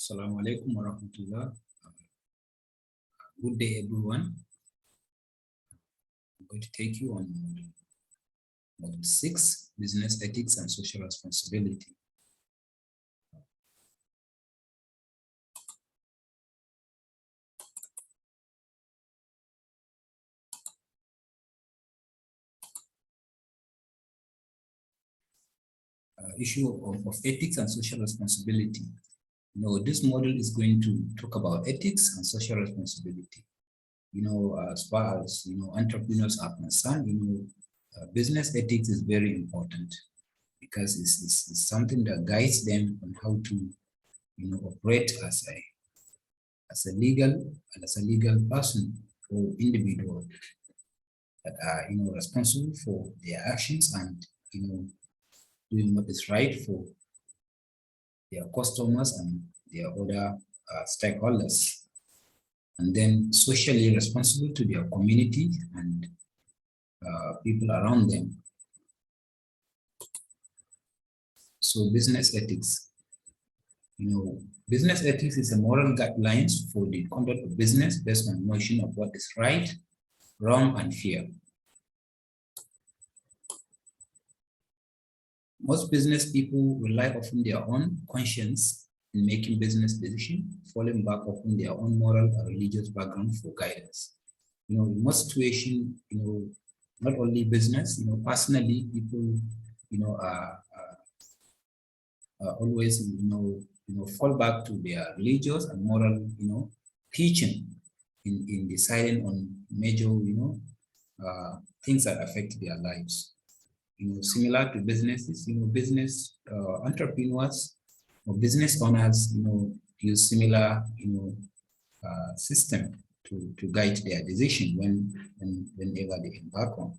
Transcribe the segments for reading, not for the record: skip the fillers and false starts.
Assalamu alaikum wa rahmatullah. Good day, everyone. I'm going to take you on module 6, business ethics and social responsibility. Issue of ethics and social responsibility. This model is going to talk about ethics and social responsibility. As far as entrepreneurs are concerned, business ethics is very important because it's something that guides them on how to operate as a legal person or individual that are responsible for their actions and doing what is right for their customers and their other stakeholders, and then socially responsible to their community and people around them. So business ethics. Business ethics is a moral guidelines for the conduct of business based on notion of what is right, wrong, and fair. Most business people rely upon their own conscience in making business decisions, falling back upon their own moral and religious background for guidance. In most situations, not only business, personally, people, always, fall back to their religious and moral, teaching in deciding on major, things that affect their lives. Similar to businesses, business entrepreneurs or business owners, use similar, system to guide their decision whenever they embark on.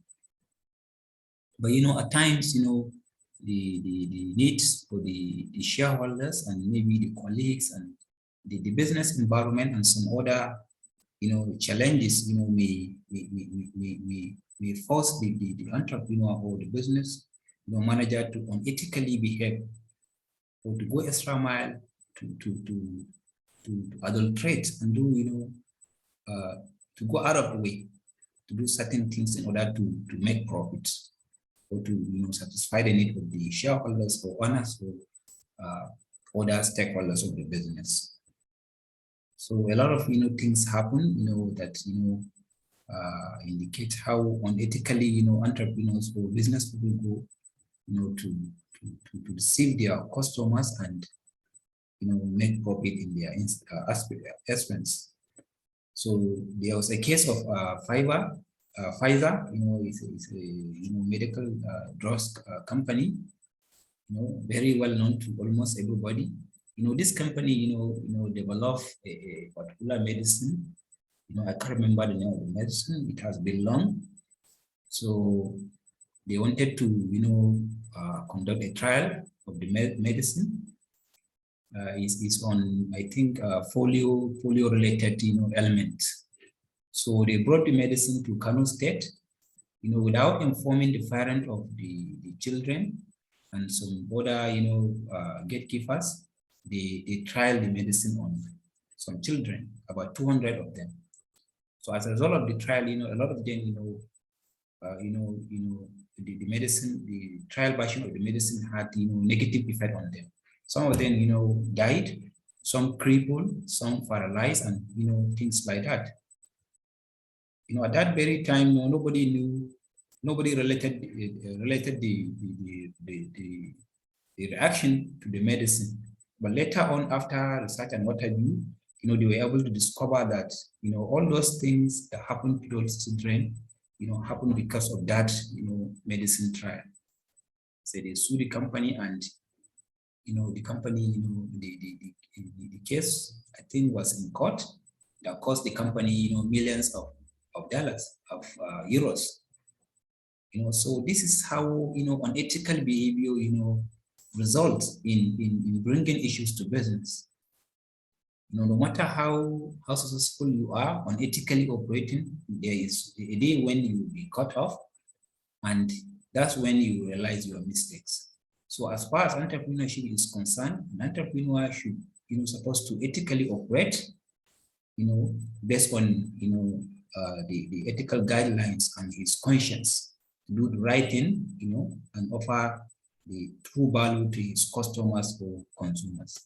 But at times, the needs for the shareholders and maybe the colleagues and the business environment and some other challenges may force the entrepreneur or the business manager to unethically behave or to go extra mile to adulterate and do to go out of the way to do certain things in order to make profits or to satisfy the need of the shareholders or owners or other stakeholders of the business. So a lot of things happen that indicate how unethically entrepreneurs or business people go to deceive their customers and make profit in their expense. So there was a case of Pfizer, it's a medical drugs company, very well known to almost everybody. This company, developed a particular medicine. I can't remember the name of the medicine. It has been long. So they wanted to, conduct a trial of the medicine. It's on, I think, polio-related, elements. So they brought the medicine to Kano State, without informing the parent of the children and some other, gatekeepers. They trialed the medicine on some children, about 200 of them. So as a result of the trial, a lot of them, the medicine, the trial version of the medicine had, negative effect on them. Some of them, died, some crippled, some paralyzed, and things like that. At that very time, nobody knew, nobody related the reaction to the medicine. But later on, after research and what have you, they were able to discover that, all those things that happened to those children, happened because of that, medicine trial. So they sued the company and, the company, the case, I think, was in court that cost the company, millions of dollars, of euros. So this is how, unethical behavior, results in bringing issues to business. No matter how successful you are on ethically operating, there is a day when you will be cut off, and that's when you realize your mistakes. So as far as entrepreneurship is concerned, an entrepreneur should, supposed to ethically operate, based on, the ethical guidelines and his conscience, to do the right thing, and offer the true value to his customers or consumers.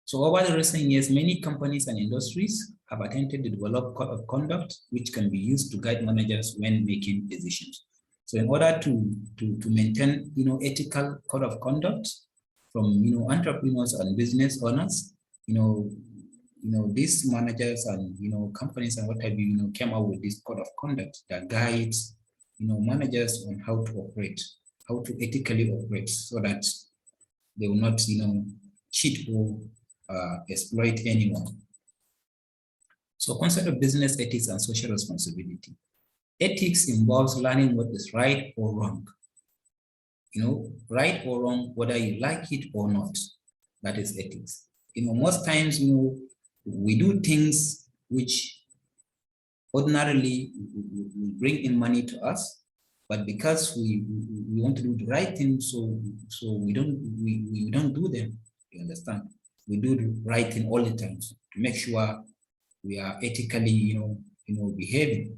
So over the recent years, many companies and industries have attempted to develop code of conduct, which can be used to guide managers when making decisions. So in order to maintain, ethical code of conduct from, entrepreneurs and business owners, these managers and, companies and what have you, came out with this code of conduct that guides, managers on how to operate, how to ethically operate, so that they will not, cheat or exploit anyone. So concept of business ethics and social responsibility. Ethics involves learning what is right or wrong. Right or wrong, whether you like it or not. That is ethics. Most times, we do things which ordinarily will bring in money to us, but because we want to do the right thing, so we don't do them. You understand? We do the right thing all the time to make sure we are ethically, behaving.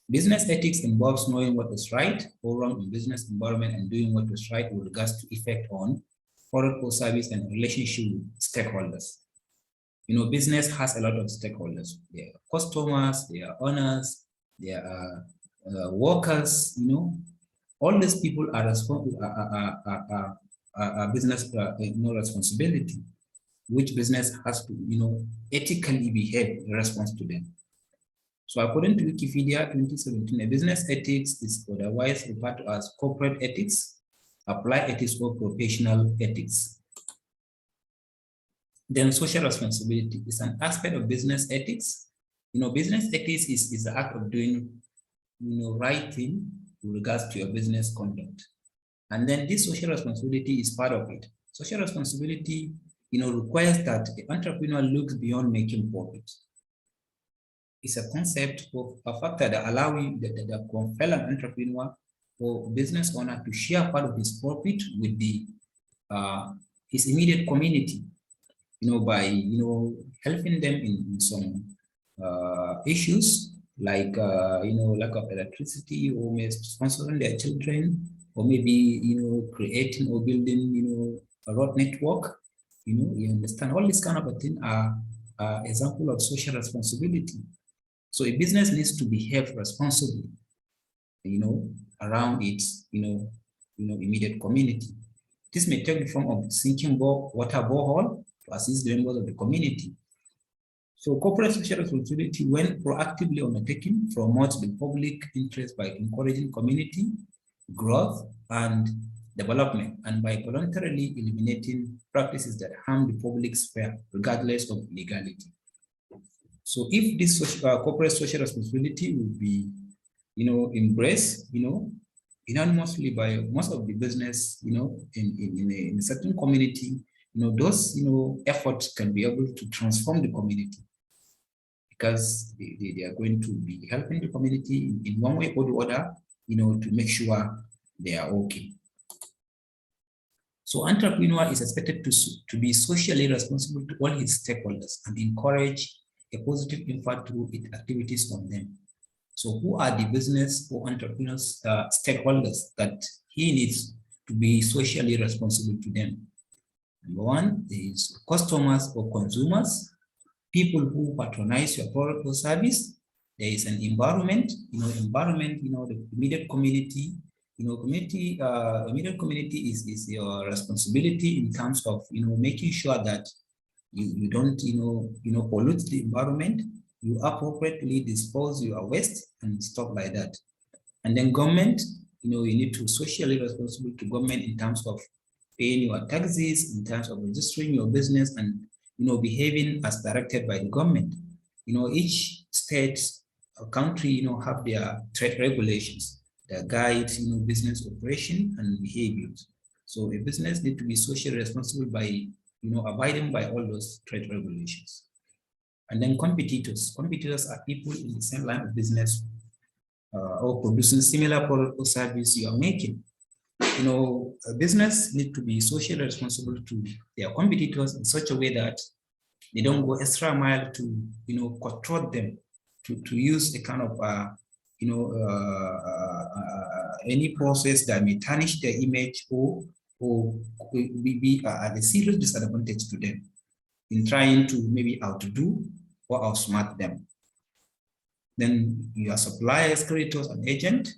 Business ethics involves knowing what is right or wrong in business environment and doing what is right with regards to effect on product or service and relationship with stakeholders. Business has a lot of stakeholders. There are customers, there are owners, there are workers. All these people are responsible, business responsibility, which business has to ethically behave in response to them. So according to Wikipedia 2017, a business ethics is otherwise referred to as corporate ethics, applied ethics, or professional ethics. Then social responsibility is an aspect of business ethics. Business ethics is the act of doing right thing with regards to your business conduct. And then this social responsibility is part of it. Social responsibility requires that the entrepreneur looks beyond making profit. It's a concept of a factor that allows that compel an entrepreneur or business owner to share part of his profit with the his immediate community, by helping them in some issues like lack of electricity, or maybe sponsoring their children, or maybe creating or building a road network. You understand, all these kind of things are example of social responsibility. So a business needs to behave responsibly, around its immediate community. This may take the form of sinking water borehole to assist the members of the community. So corporate social responsibility, when proactively undertaken, promotes the public interest by encouraging community growth and development, and by voluntarily eliminating practices that harm the public sphere, regardless of legality. So if this corporate social responsibility will be, embraced, unanimously by most of the business, in a certain community, those, efforts can be able to transform the community, because they are going to be helping the community in one way or the other, to make sure they are okay. So entrepreneur is expected to be socially responsible to all his stakeholders and encourage a positive impact through its activities on them. So who are the business or entrepreneurs stakeholders that he needs to be socially responsible to them? Number one is customers or consumers, people who patronize your product or service. There is an environment, the immediate community. Immediate community is your responsibility in terms of making sure that you don't pollute the environment, you appropriately dispose your waste and stuff like that. And then government, you need to socially responsible to government in terms of paying your taxes, in terms of registering your business, and behaving as directed by the government. Each state or country have their trade regulations that guide business operation and behaviors. So a business needs to be socially responsible by abiding by all those trade regulations. And then competitors. Competitors are people in the same line of business or producing similar product or service you are making. a business need to be socially responsible to their competitors in such a way that they don't go extra mile to, control them, to use a kind of, any process that may tarnish their image or be at a serious disadvantage to them in trying to maybe outdo or outsmart them. Then your suppliers, creditors, and agent.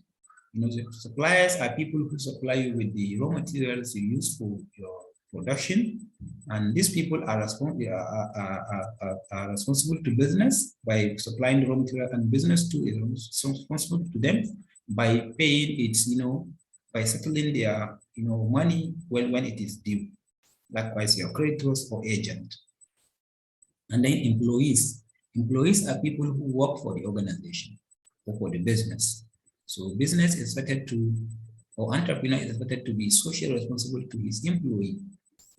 The suppliers are people who supply you with the raw materials you use for your production, and these people are responsible to business by supplying the raw material, and business too is responsible to them by paying its, by settling their, money when it is due. Likewise, your creditors or agent. And then employees. Employees are people who work for the organization or for the business. So business is expected to, or entrepreneur is expected to be socially responsible to his employee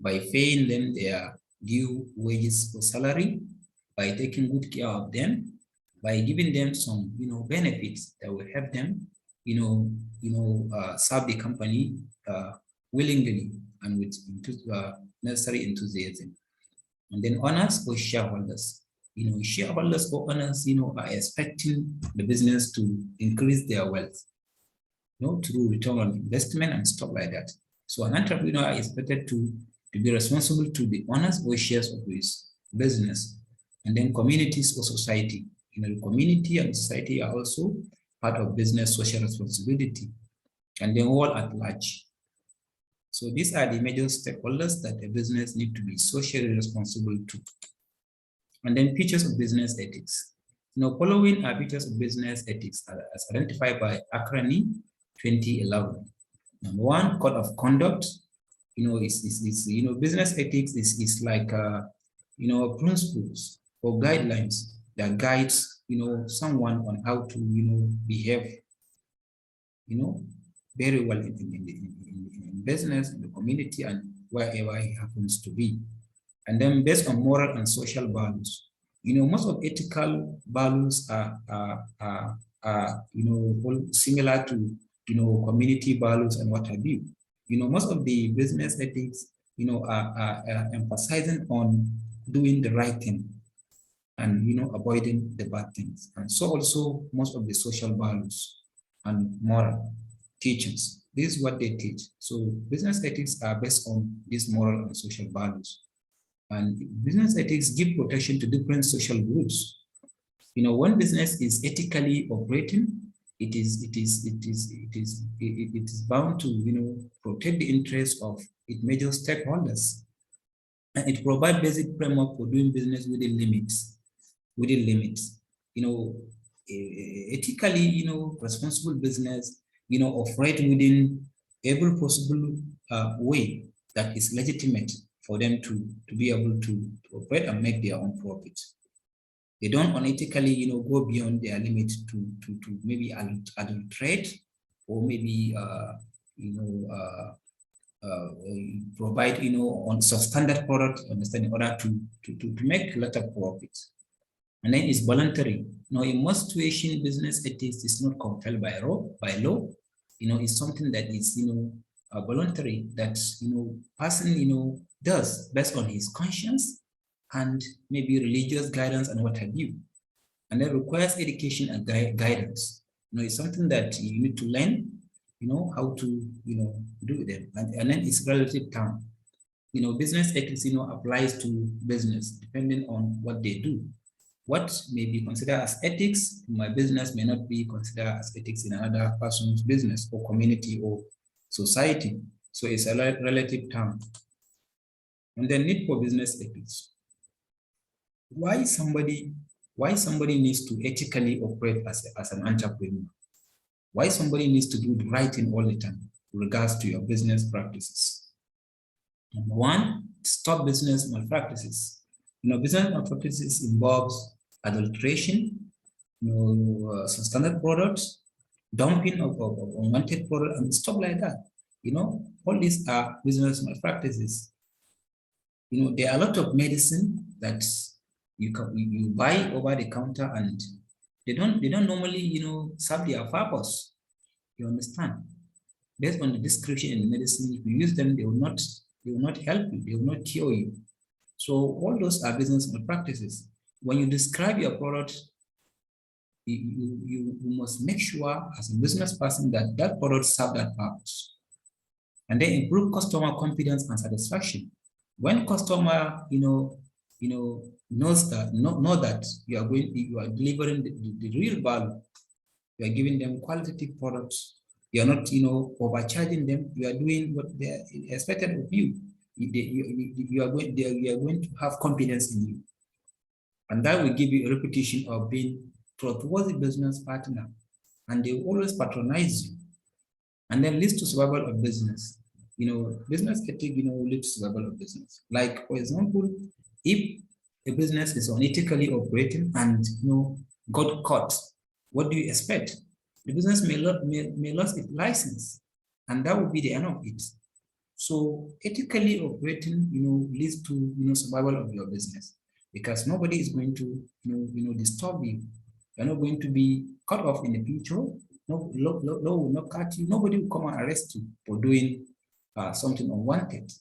by paying them their due wages or salary, by taking good care of them, by giving them some, benefits that will help them, serve the company willingly and with necessary enthusiasm. And then owners or shareholders. Shareholders or owners, are expecting the business to increase their wealth, through return on investment and stuff like that. So an entrepreneur is expected to be responsible to the owners or shares of his business. And then communities or society. The community and society are also part of business social responsibility, and then all at large. So these are the major stakeholders that a business need to be socially responsible to. And then features of business ethics. Following are features of business ethics as identified by acronym 2011. Number one, code of conduct. Business ethics is like principles or guidelines that guides someone on how to behave very well in business, in the community, and wherever he happens to be. And then based on moral and social values. Most of ethical values are similar to community values and what have you. Most of the business ethics are emphasizing on doing the right thing and avoiding the bad things. And so also most of the social values and moral teachings. This is what they teach. So business ethics are based on these moral and social values. And business ethics give protection to different social groups. When business is ethically operating, it is bound to protect the interests of its major stakeholders, and it provides basic framework for doing business within limits. Ethically, responsible business, operate within every possible way that is legitimate for them to be able to operate and make their own profit. They don't unethically, go beyond their limit to maybe adulterate or maybe, provide, on substandard product, in order to make a lot of profits. And then it's voluntary. In most situations, business ethics is not compelled by law. It's something that is, voluntary, that, person, does based on his conscience and maybe religious guidance and what have you. And that requires education and guidance. It's something that you need to learn, how to, do them. And then it's relative term. Business ethics, applies to business depending on what they do. What may be considered as ethics in my business may not be considered as ethics in another person's business or community or society. So it's a relative term. And the need for business ethics. Why somebody needs to ethically operate as an entrepreneur? Why somebody needs to do the right thing all the time in regards to your business practices? Number one, stop business malpractices. Business malpractices involves adulteration, substandard products, dumping of unwanted products, and stuff like that. All these are business malpractices. There are a lot of medicine that you buy over the counter, and they don't normally serve their purpose. You understand? based on the description in the medicine, if you use them, they will not help you, they will not cure you. So all those are business practices. When you describe your product, you must make sure as a business person that that product serves that purpose. And then improve customer confidence and satisfaction. When customer, knows that, know that you are delivering the real value, you are giving them qualitative products, you are not, overcharging them, you are doing what they are expected of you. You are going to have confidence in you. And that will give you a reputation of being trustworthy business partner. And they will always patronize you. And then leads to survival of business. Business ethic, will lead to survival of business. Like, for example, if a business is unethically operating and, got caught, what do you expect? The business may lose its license, and that will be the end of it. So ethically operating, leads to, survival of your business, because nobody is going to, disturb you. You're not going to be cut off in the future. No law will not cut you. Nobody will come and arrest you for doing something unwanted.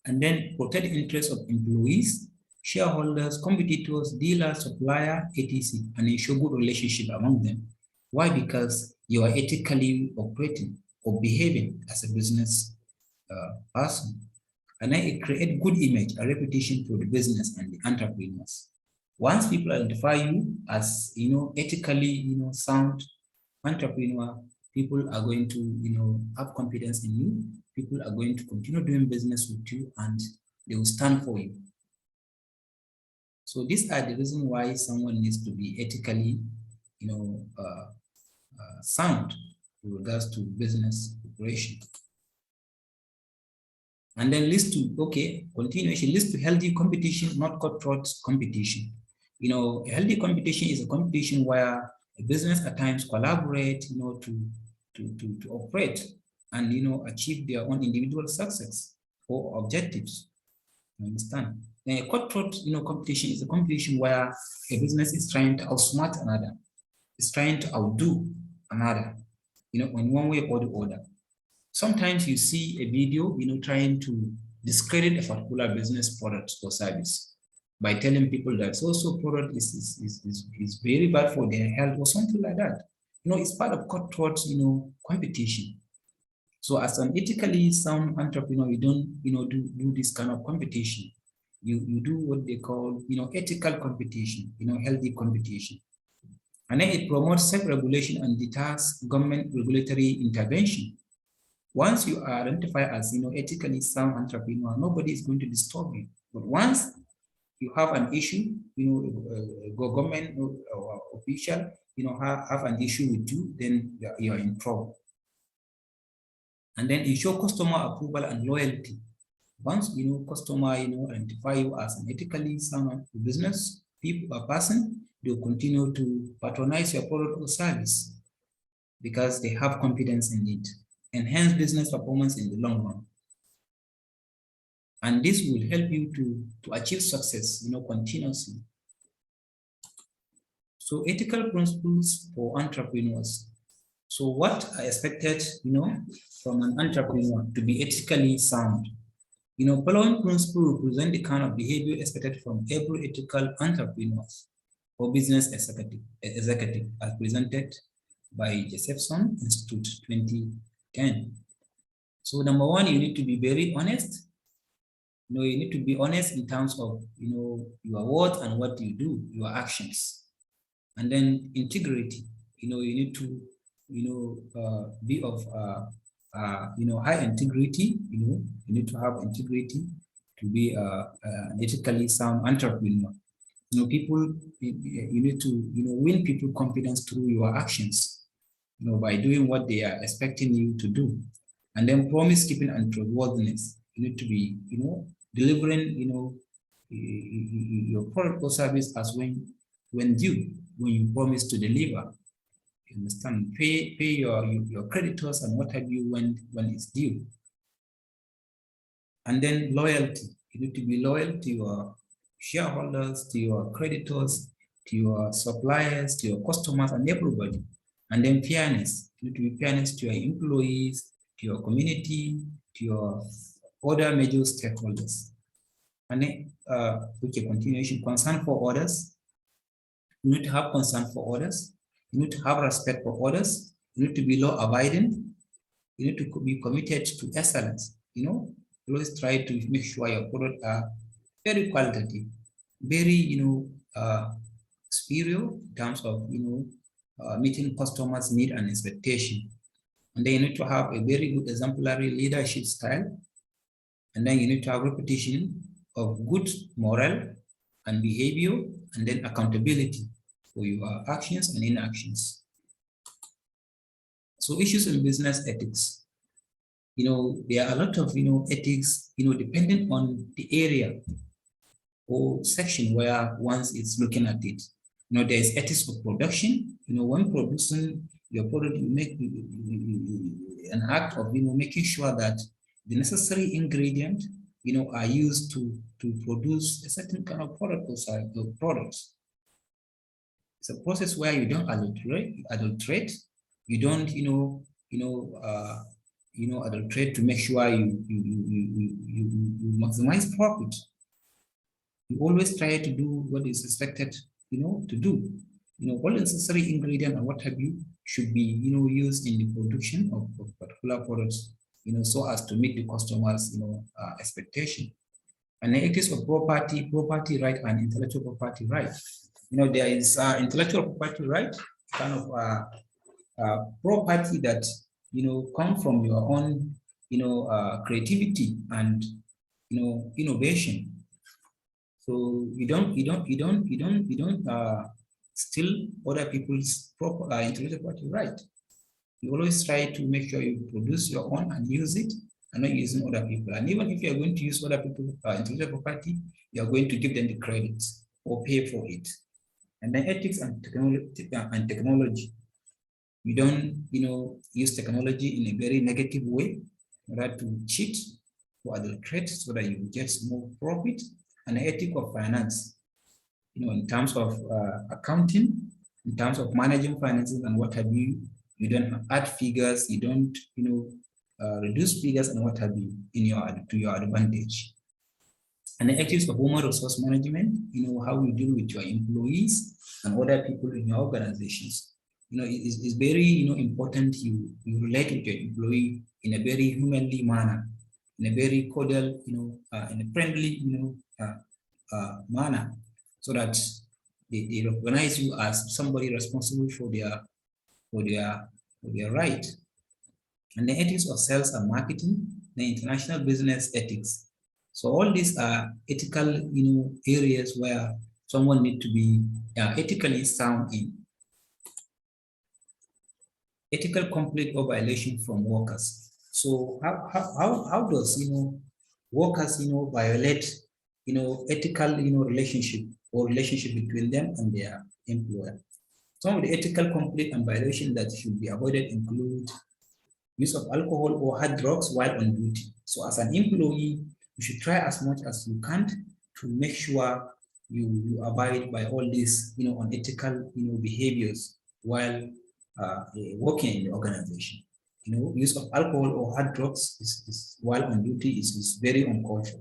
And then protect the interests of employees, shareholders, competitors, dealers, supplier, etc., and ensure good relationship among them. Why? Because you are ethically operating or behaving as a business person. And then it creates good image, a reputation for the business and the entrepreneurs. Once people identify you as, ethically, sound entrepreneur, people are going to, have confidence in you. People are going to continue doing business with you, and they will stand for you. So these are the reasons why someone needs to be ethically, sound with regards to business operation. And then leads to, continuation leads to healthy competition, not cutthroat competition. A healthy competition is a competition where a business at times collaborate, to operate and, achieve their own individual success or objectives. You understand? Then a cutthroat, competition is a competition where a business is trying to outsmart another, is trying to outdo another, in one way or the other. Sometimes you see a video, trying to discredit a particular business product or service by telling people that so product is very bad for their health or something like that. It's part of cutthroat, competition. So as an ethically sound entrepreneur, you don't, do this kind of competition. You do what they call, ethical competition, healthy competition. And then it promotes self-regulation and deters government regulatory intervention. Once you are identified as, ethically sound entrepreneur, nobody is going to disturb you. But once you have an issue, a government or official, have an issue with you, then you are in trouble. And then ensure customer approval and loyalty. Once, customer, identify you as an ethically sound business person, they'll continue to patronize your product or service because they have confidence in it. Enhance business performance in the long run. And this will help you to achieve success, continuously. So ethical principles for entrepreneurs. So what I expected, from an entrepreneur to be ethically sound. Following principles represent the kind of behavior expected from every ethical entrepreneur or business executive as presented by Josephson Institute 2010. So number one, you need to be very honest. You need to be honest in terms of, your words and what you do, your actions. And then integrity, you need to, be of, high integrity, you need to have integrity to be an ethically sound entrepreneur. People, you need to, win people confidence through your actions, by doing what they are expecting you to do. And then promise keeping and trustworthiness. You need to be, delivering, your product or service as when due, when you promise to deliver. You understand? Pay your creditors and what have you when it's due. And then loyalty. You need to be loyal to your shareholders, to your creditors, to your suppliers, to your customers, and everybody. And then fairness. You need to be fairness to your employees, to your community, to your other major stakeholders. And then, okay, continuation, concern for others. You need to have concern for others. You need to have respect for others. You need to be law abiding. You need to be committed to excellence. Always try to make sure your products are very qualitative, very, superior in terms of, meeting customers' need and expectation. And then you need to have a very good exemplary leadership style. And then you need to have repetition of good moral and behavior, and then accountability for your actions and inactions. So issues in business ethics. There are a lot of, ethics, depending on the area or section where once it's looking at it. There's ethics of production. When producing your product, you make an act of, making sure that the necessary ingredient, are used to produce a certain kind of product or products. It's a process where you don't adulterate. You don't, adulterate to make sure you maximize profit. You always try to do what is expected, to do. All necessary ingredient and what have you should be, used in the production of particular products, so as to meet the customers, expectation. And the ethics of property right, and intellectual property right. There is intellectual property right, kind of property that come from your own, creativity and innovation. So you don't steal other people's intellectual property right. You always try to make sure you produce your own and use it, and not using other people. And even if you are going to use other people's intellectual property, you are going to give them the credit or pay for it. And then ethics and technology. You don't, use technology in a very negative way, in order to cheat or adulterate so that you get more profit. And the ethic of finance, in terms of accounting, in terms of managing finances and what have you. You don't add figures, you don't, reduce figures and what have you to your advantage. And the ethics of human resource management, how you deal with your employees and other people in your organizations. It's very, important you relate with your employee in a very humanly manner, in a very cordial, in a friendly, manner, so that they recognize you as somebody responsible for their right. And the ethics of sales and marketing, the international business ethics. So all these are ethical, areas where someone needs to be ethically sound in. Ethical conflict or violation from workers. So how does workers violate ethical relationship between them and their employer? Some of the ethical conflict and violation that should be avoided include use of alcohol or hard drugs while on duty. So as an employee, you should try as much as you can to make sure you abide by all these unethical behaviors while working in the organization. Use of alcohol or hard drugs is while on duty is very unconscious.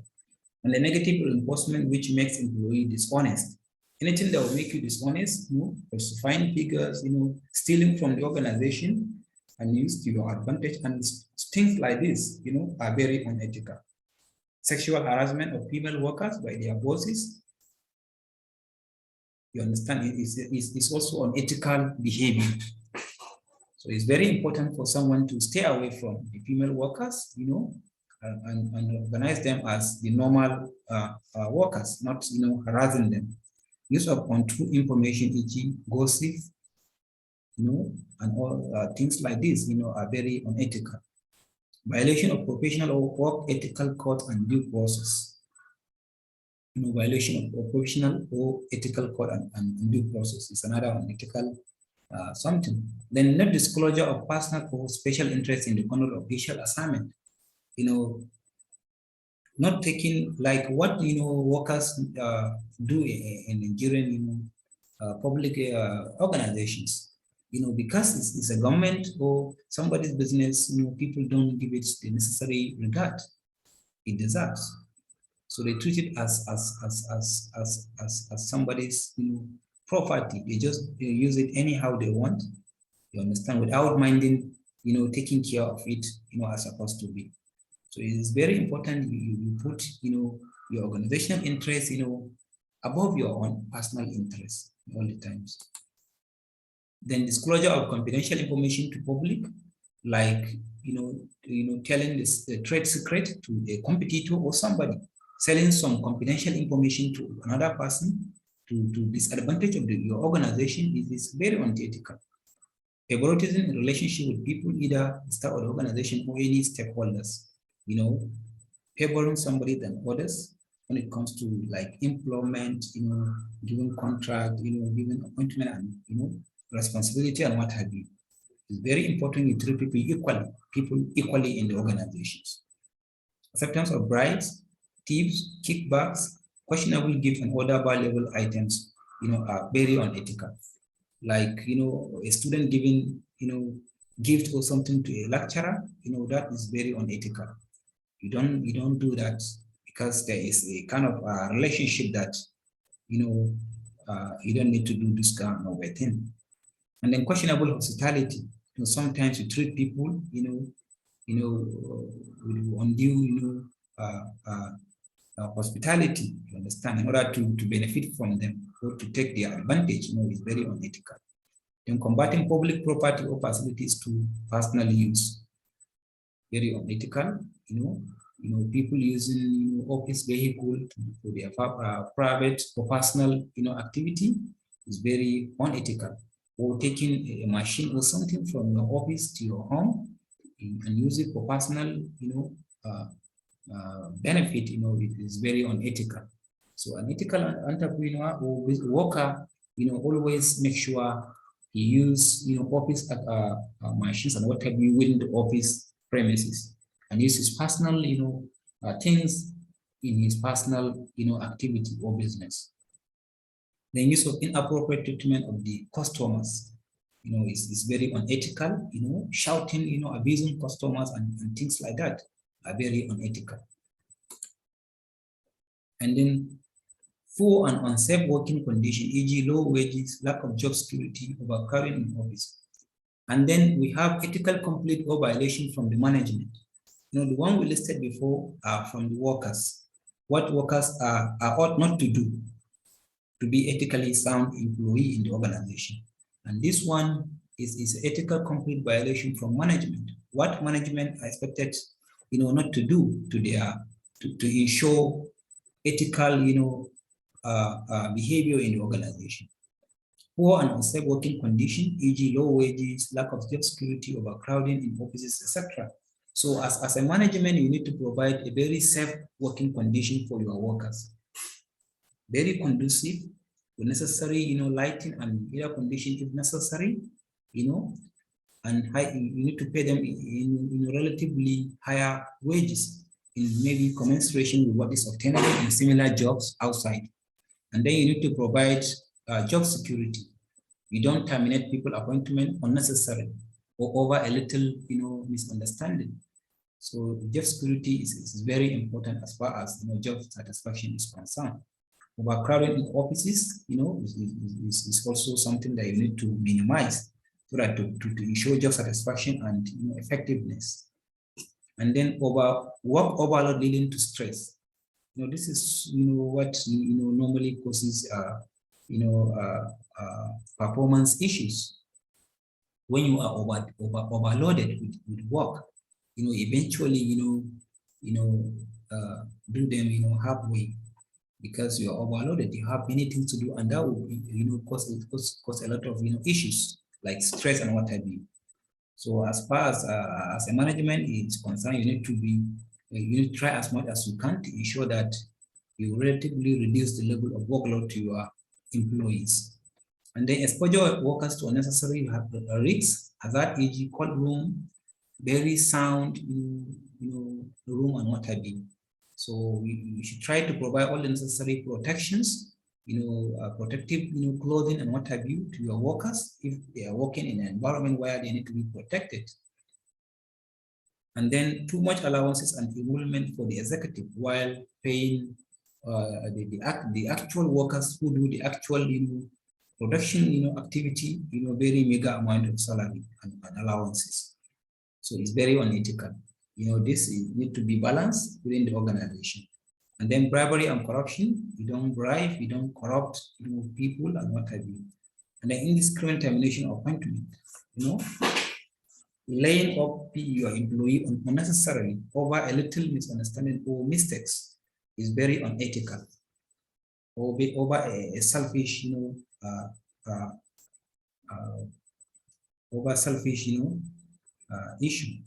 And the negative reinforcement which makes employee dishonest. Anything that will make you dishonest, falsifying figures, stealing from the organization and use to your advantage, and things like this, are very unethical. Sexual harassment of female workers by their bosses. You understand, it's also unethical behavior. So it's very important for someone to stay away from the female workers, and organize them as the normal workers, not harassing them. Use of untrue information, e.g., gossip, and all things like this, are very unethical. Violation of professional or work ethical code and due process. Violation of professional or ethical code and due process is another unethical something. Then not disclosure of personal or special interest in the conduct of official assignment. Not taking like what workers do in Nigerian public organizations. because it's a government or somebody's business, people don't give it the necessary regard it deserves. So they treat it as somebody's property. They use it anyhow they want. You understand, without minding, taking care of it, as supposed to be. So it is very important you put, your organizational interest, above your own personal interest all the times. Then disclosure of confidential information to public, like telling the trade secret to a competitor or somebody, selling some confidential information to another person to disadvantage of your organization is very unethical. Favoritism in relationship with people, either staff or the organization or any stakeholders, favoring somebody than others when it comes to like employment, giving contract, giving appointment and responsibility and what have you. It's very important you treat people equally in the organizations. Acceptance of bribes, tips, kickbacks, questionable gifts, and other valuable items, are very unethical. Like, a student giving, gift or something to a lecturer, that is very unethical. You don't do that, because there is a kind of relationship that, you don't need to do this kind of a thing. And then questionable hospitality. Sometimes you treat people, with undue, hospitality, you understand, in order to benefit from them or to take their advantage, is very unethical. Then combating public property or facilities to personal use, very unethical. People using office vehicle for their private or personal, activity is very unethical. Or taking a machine or something from your office to your home and use it for personal, benefit, it is very unethical. So an ethical entrepreneur or worker, always make sure he use, office machines and what have you within the office premises, and use his personal, things in his personal, activity or business. The use of inappropriate treatment of the customers, is very unethical. Shouting, abusing customers and things like that are very unethical. And then poor and unsafe working condition, e.g. low wages, lack of job security, overcrowding in office. And then we have ethical conflict or violation from the management. The one we listed before are from the workers. What workers are ought not to do to be ethically sound employee in the organization. And this one is ethical conflict violation from management. What management are expected, not to do to their to ensure ethical, behavior in the organization. Poor and unsafe working condition, e.g. low wages, lack of job security, overcrowding in offices, etc. So as a management, you need to provide a very safe working condition for your workers. Very conducive, with necessary, lighting and air conditioning if necessary, and you need to pay them in relatively higher wages, in maybe commensuration with what is obtainable in similar jobs outside. And then you need to provide job security. You don't terminate people appointment unnecessarily or over a little, misunderstanding. So job security is very important as far as job satisfaction is concerned. Overcrowding in offices, is also something that you need to minimize so that to ensure job satisfaction and effectiveness. And then work overload leading to stress. This is what normally causes performance issues. When you are overloaded with work, eventually do them halfway, because you are overloaded. You have many things to do, and that will cause a lot of issues like stress and what have you. So as far as a management is concerned, you need to try as much as you can to ensure that you relatively reduce the level of workload to your employees. And then exposure workers to unnecessary risks, hazard, e.g. cold room, very sound, room and what have you. So we should try to provide all the necessary protections, protective, clothing and what have you to your workers if they are working in an environment where they need to be protected. And then too much allowances and emolument for the executive while paying the actual workers who do the actual, production, activity, very mega amount of salary and allowances. So it's very unethical. This need to be balanced within the organization. And then bribery and corruption, you don't bribe, you don't corrupt, people and what have you. And then indiscriminate termination of appointment, laying off your employee unnecessarily over a little misunderstanding or mistakes is very unethical. Or over a selfish, over selfish, issue.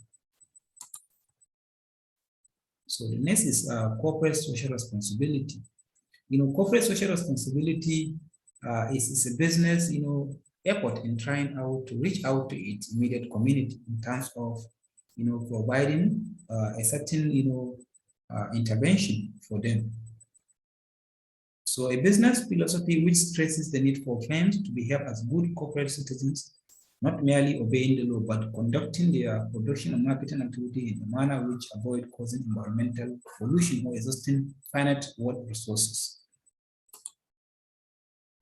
So the next is corporate social responsibility. Corporate social responsibility is a business, effort in trying out to reach out to its immediate community in terms of, providing a certain, intervention for them. So a business philosophy which stresses the need for firms to behave as good corporate citizens, not merely obeying the law, but conducting their production and marketing activity in a manner which avoid causing environmental pollution or exhausting finite world resources.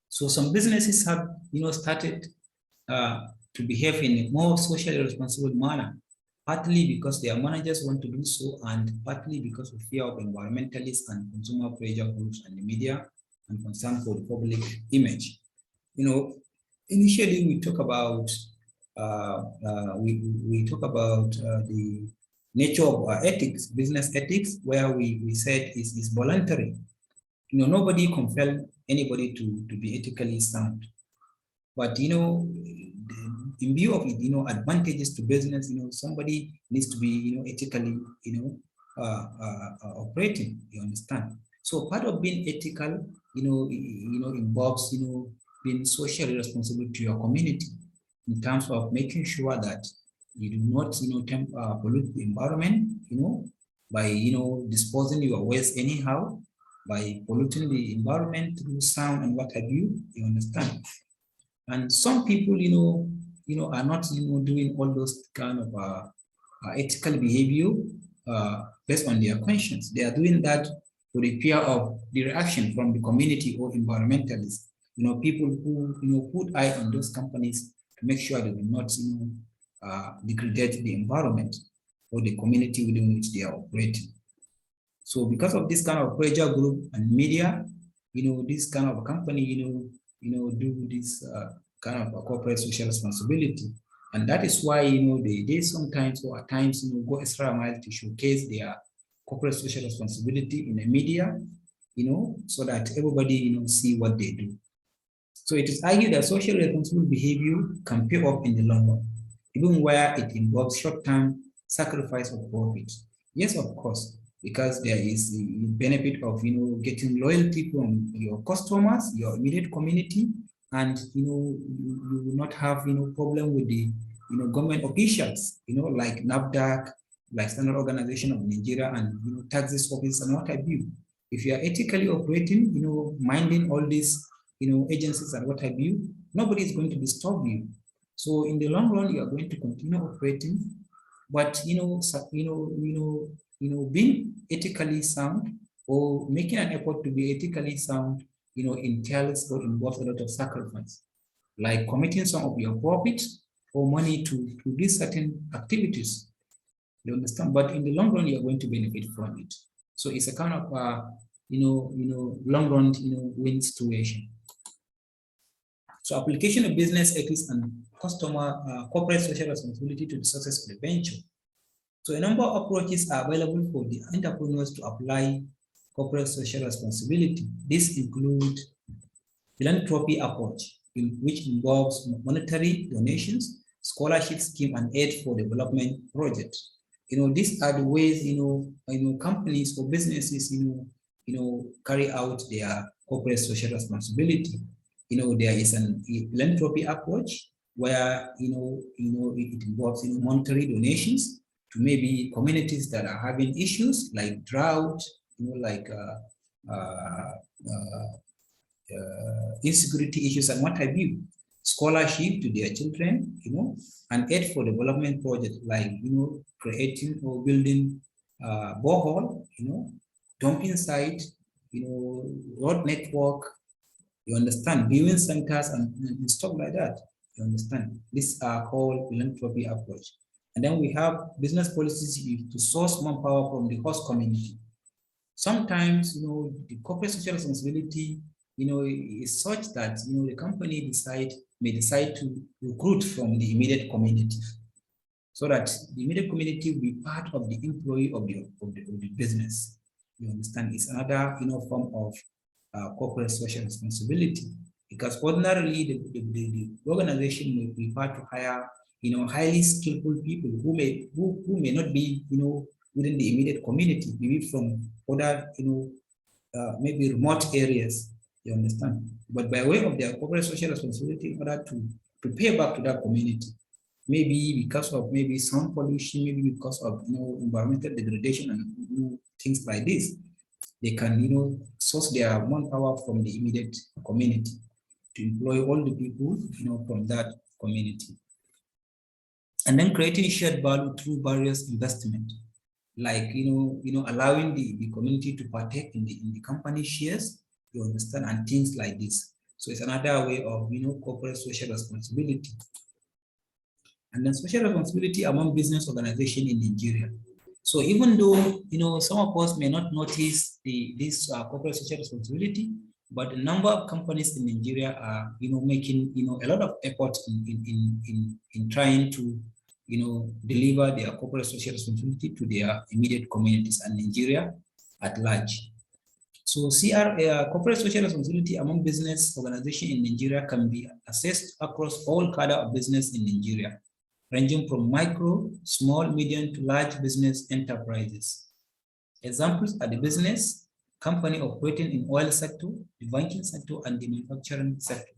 So some businesses have, started to behave in a more socially responsible manner, partly because their managers want to do so, and partly because of fear of environmentalists and consumer pressure groups and the media, and concern for the public image. Initially we talk about the nature of ethics, business ethics, where we said is voluntary. Nobody compel anybody to be ethically sound. But in view of it, advantages to business, somebody needs to be ethically operating, you understand. So part of being ethical, involves being socially responsible to your community in terms of making sure that you do not pollute the environment, by disposing your waste anyhow, by polluting the environment through sound and what have you, you understand. And some people, are not, doing all those kind of ethical behavior based on their conscience. They are doing that for the fear of the reaction from the community or environmentalists. People who, put eye on those companies to make sure they will not, degrade the environment or the community within which they are operating. So because of this kind of pressure group and media, this kind of company, do this kind of a corporate social responsibility. And that is why, they sometimes or at times, go extra mile to showcase their corporate social responsibility in the media, so that everybody, see what they do. So it is argued that social responsible behavior can pay off in the long run, even where it involves short-term sacrifice of profit. Yes, of course, because there is the benefit of, getting loyalty from your customers, your immediate community, and, you will not have, problem with the, government officials, like NAFDAC, like Standard Organization of Nigeria, and, taxes office and what have you. If you are ethically operating, minding all these, agencies and what have you, nobody is going to disturb you. So in the long run, you are going to continue operating, but, being ethically sound or making an effort to be ethically sound, entails or involves a lot of sacrifice, like committing some of your profit or money to these certain activities. You understand? But in the long run, you are going to benefit from it. So it's a kind of, long run, win situation. So application of business ethics and customer corporate social responsibility to the success of the venture. So a number of approaches are available for the entrepreneurs to apply corporate social responsibility. This includes philanthropy approach, which involves monetary donations, scholarship scheme, and aid for development projects. These are the ways, companies or businesses, carry out their corporate social responsibility. There is a philanthropy approach where, it involves, monetary donations to maybe communities that are having issues like drought, like insecurity issues and what have you, scholarship to their children, and aid for development projects like, creating or building borehole, dumping site, road network, you understand, viewing centers and stuff like that. You understand? These are called philanthropy approach. And then we have business policies to source manpower from the host community. Sometimes, the corporate social responsibility, is such that, the company may decide to recruit from the immediate community, so that the immediate community will be part of the employee of the business. You understand? It's another, form of corporate social responsibility, because ordinarily the organization may prefer to hire, highly skillful people who may not be, within the immediate community, maybe from other, maybe remote areas. You understand? But by way of their corporate social responsibility, in order to pay back to that community, maybe because of maybe sound pollution, maybe because of environmental degradation and things like this, they can source their manpower from the immediate community to employ all the people from that community. And then creating shared value through various investment, like allowing the community to partake in the company shares, you understand, and things like this. So it's another way of corporate social responsibility. And then social responsibility among business organization in Nigeria. So even though some of us may not notice this corporate social responsibility, but a number of companies in Nigeria are making a lot of effort in trying to deliver their corporate social responsibility to their immediate communities and Nigeria at large. So corporate social responsibility among business organization in Nigeria can be assessed across all cadre of business in Nigeria, ranging from micro, small, medium to large business enterprises. Examples are the business company operating in oil sector, the banking sector, and the manufacturing sector.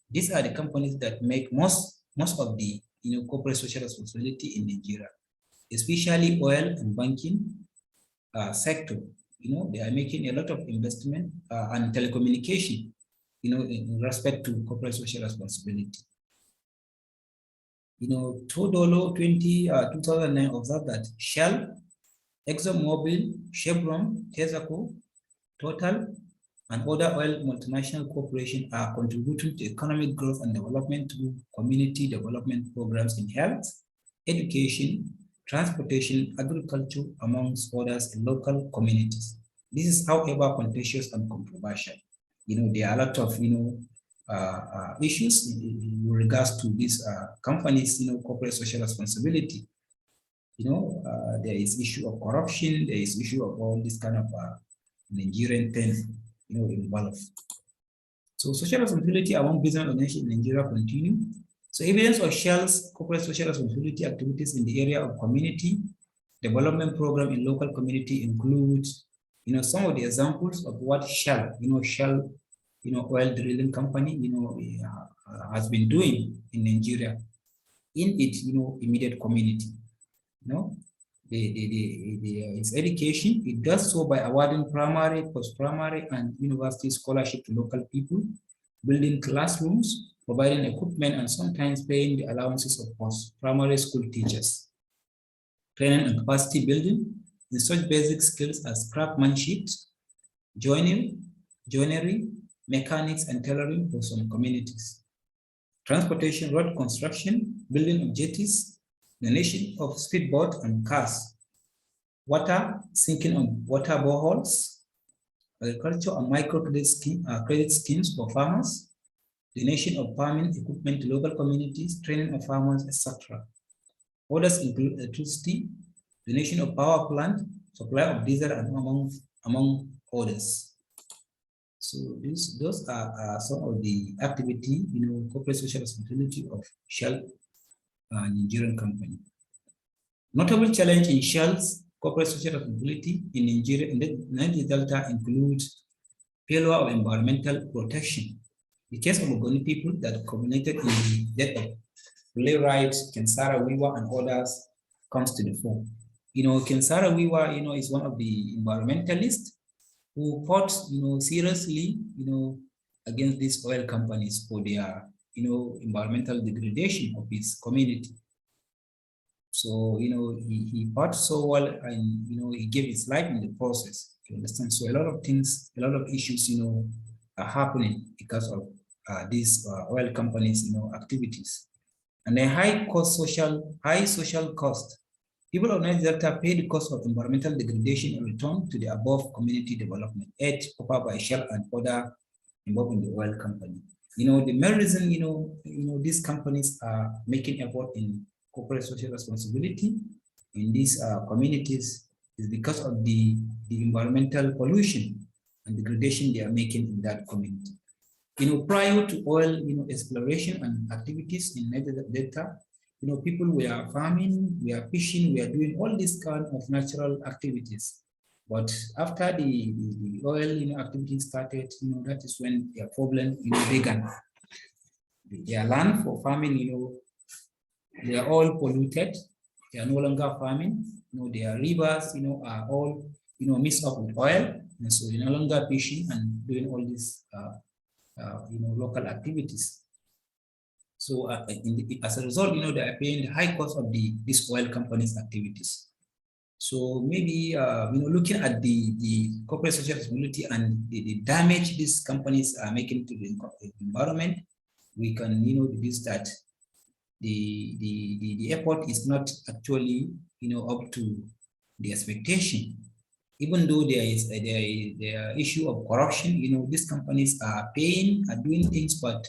These are the companies that make most of the corporate social responsibility in Nigeria, especially oil and banking sector. They are making a lot of investment and telecommunication, in respect to corporate social responsibility. 2009 observed that Shell, ExxonMobil, Chevron, Texaco, Total, and other oil multinational corporations are contributing to economic growth and development through community development programs in health, education, transportation, agriculture, amongst others in local communities. This is, however, contentious and controversial. There are a lot of, issues in regards to these companies, corporate social responsibility. There is issue of corruption, there is issue of all this kind of Nigerian things, involved. So social responsibility among business organizations in Nigeria continue. So evidence of Shell's corporate social responsibility activities in the area of community development program in local community includes, some of the examples of what Shell, Shell, oil drilling company, has been doing in Nigeria in its, immediate community. Its education, it does so by awarding primary, post-primary, and university scholarship to local people, building classrooms, providing equipment, and sometimes paying the allowances of post-primary school teachers. Training and capacity building in such basic skills as craftsmanship, joinery, mechanics, and tailoring for some communities. Transportation, road construction, building of jetties, donation of speedboat and cars, water, sinking of water boreholes, agriculture and microcredit credit schemes for farmers, donation of farming equipment to local communities, training of farmers, etc. Others include electricity, donation of power plant, supply of diesel, and among others. So those are some of the activity, corporate social responsibility of Shell, Nigerian company. Notable challenge in Shell's corporate social responsibility in Nigeria in the Niger Delta includes failure of environmental protection. The case of Ogoni people that culminated in the death of playwright Kensara Wiwa and others comes to the fore. Kensara Wiwa, is one of the environmentalists who fought, seriously, against these oil companies for their, environmental degradation of its community. So, he fought so well, and, he gave his life in the process. You understand? So a lot of things, a lot of issues, are happening because of these oil companies, activities. And a high social cost. People of Niger Delta pay the cost of environmental degradation in return to the above community development, aid offered by Shell and other involved in the oil company. The main reason, these companies are making effort in corporate social responsibility in these communities is because of the environmental pollution and degradation they are making in that community. Prior to oil, exploration and activities in Niger Delta, people were farming, we are fishing, we are doing all these kind of natural activities. But after the oil, activity started, that is when their problem, began. Their land for farming, they are all polluted. They are no longer farming. Their rivers, are all, mixed up with oil, and so they're no longer fishing and doing all these, local activities. So as a result, they are paying the high cost of these oil companies' activities. So maybe, looking at the corporate social responsibility and the damage these companies are making to the environment, we can, deduce that the effort is not actually, up to the expectation. Even though there is the issue of corruption, these companies are paying, are doing things, but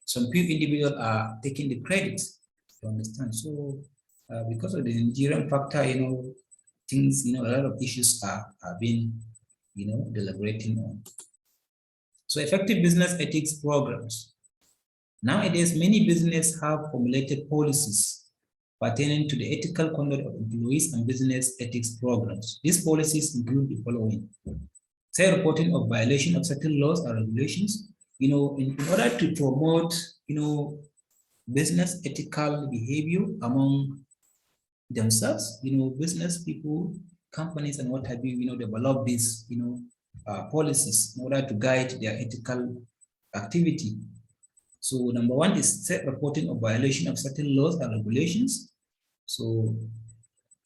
some few individuals are taking the credit. You understand? So because of the Nigerian factor, things, a lot of issues are being, deliberating on. So effective business ethics programs. Nowadays, many businesses have formulated policies pertaining to the ethical conduct of employees and business ethics programs. These policies include the following: say reporting of violation of certain laws or regulations. In order to promote, business ethical behavior among themselves, business people, companies, and what have you, develop these, policies in order to guide their ethical activity. So number one is set reporting of violation of certain laws and regulations. So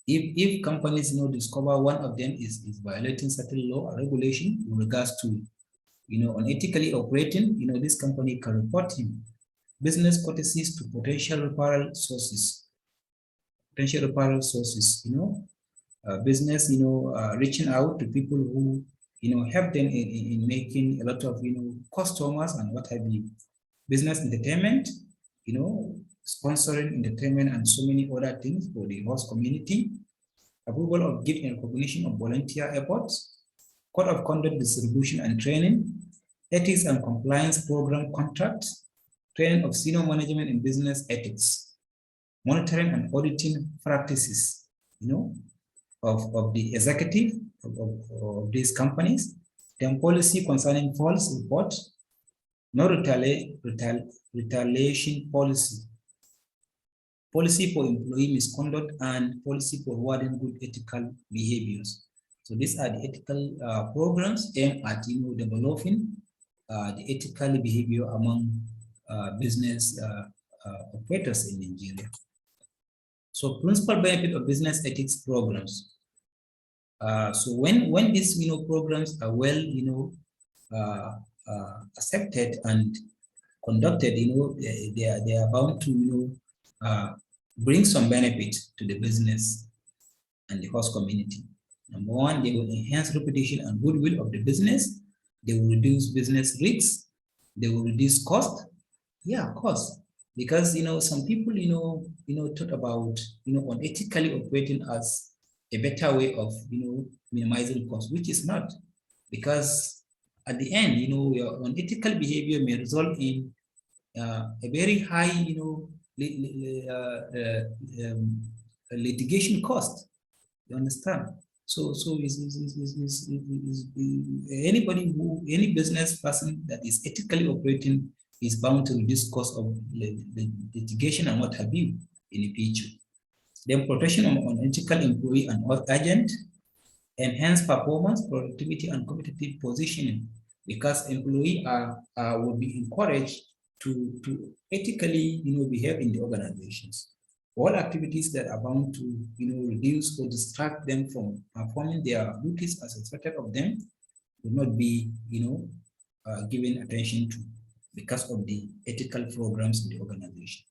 if companies, discover one of them is violating certain law or regulation in regards to, unethically operating, this company can report him. Business courtesies to potential referral sources. Business, reaching out to people who, help them in making a lot of, customers and what have you. Business entertainment, sponsoring entertainment and so many other things for the host community. Approval of gift and recognition of volunteer efforts. Code of conduct distribution and training. Ethics and compliance program contracts. Training of senior management in business ethics. Monitoring and auditing practices, of the executive of these companies. Then policy concerning false report. No retaliation policy. Policy for employee misconduct and policy for rewarding good ethical behaviors. So these are the ethical programs aimed at, developing the ethical behavior among business operators in Nigeria. So principal benefit of business ethics programs. So when these, programs are well, accepted and conducted, they are bound to, bring some benefit to the business and the host community. Number one, they will enhance reputation and goodwill of the business. They will reduce business risks. They will reduce cost. Yeah, cost. Because, some people, thought about, unethically operating as a better way of, minimizing cost, which is not. Because at the end, your unethical behavior may result in a very high, litigation cost. You understand? So anybody any business person that is ethically operating is bound to reduce cost of litigation and what have you in the future. Then protection on unethical employee and agent, enhance performance, productivity, and competitive positioning. because employee will be encouraged to ethically, behave in the organizations. All activities that are bound to, reduce or distract them from performing their duties as expected of them will not be, given attention to because of the ethical programs in the organization.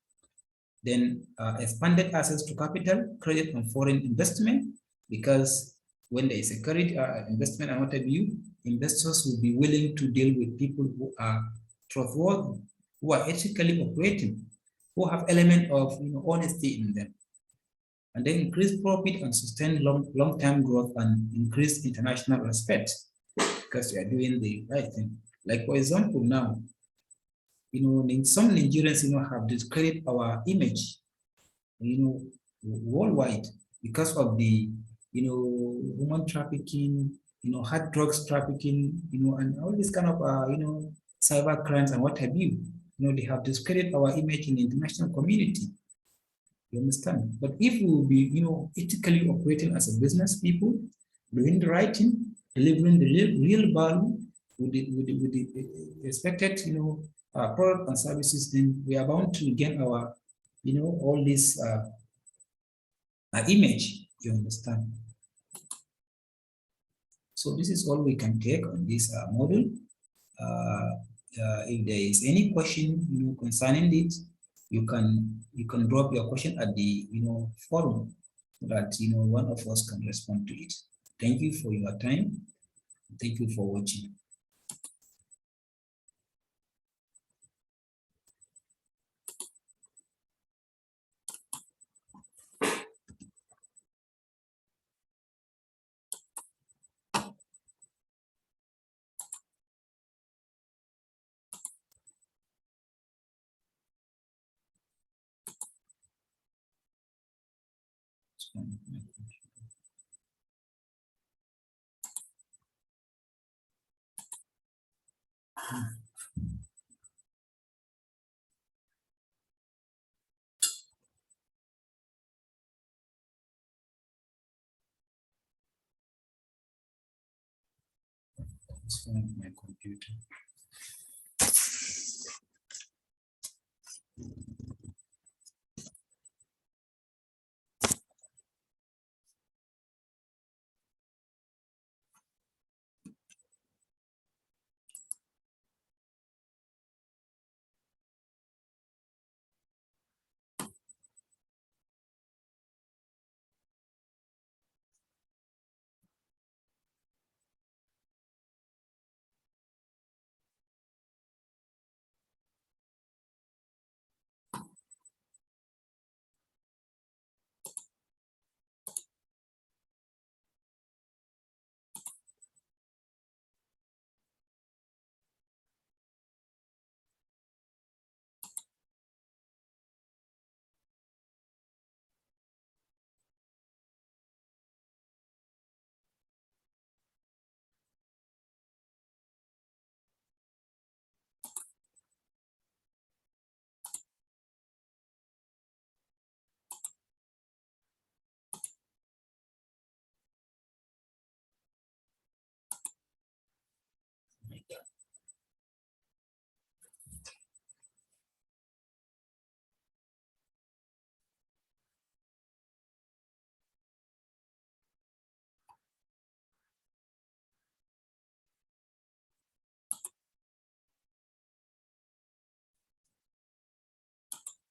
Then expanded access to capital, credit, and foreign investment, because when there is a credit investment and what have you, investors will be willing to deal with people who are trustworthy, who are ethically operating, who have element of honesty in them. And then increase profit and sustain long-term growth and increase international respect because you are doing the right thing. Like for example, now, some Nigerians, have discredited our image, worldwide because of the, human trafficking, hard drugs trafficking, and all this kind of, cyber crimes and what have you. They have discredited our image in the international community. You understand? But if we will be, ethically operating as a business people, doing the right thing, delivering the real value with the expected, product and services, then we are bound to gain our, all this image. You understand? So this is all we can take on this model. If there is any question, concerning it, you can drop your question at the forum so that one of us can respond to it. Thank you for your time. Thank you for watching. It's on my computer.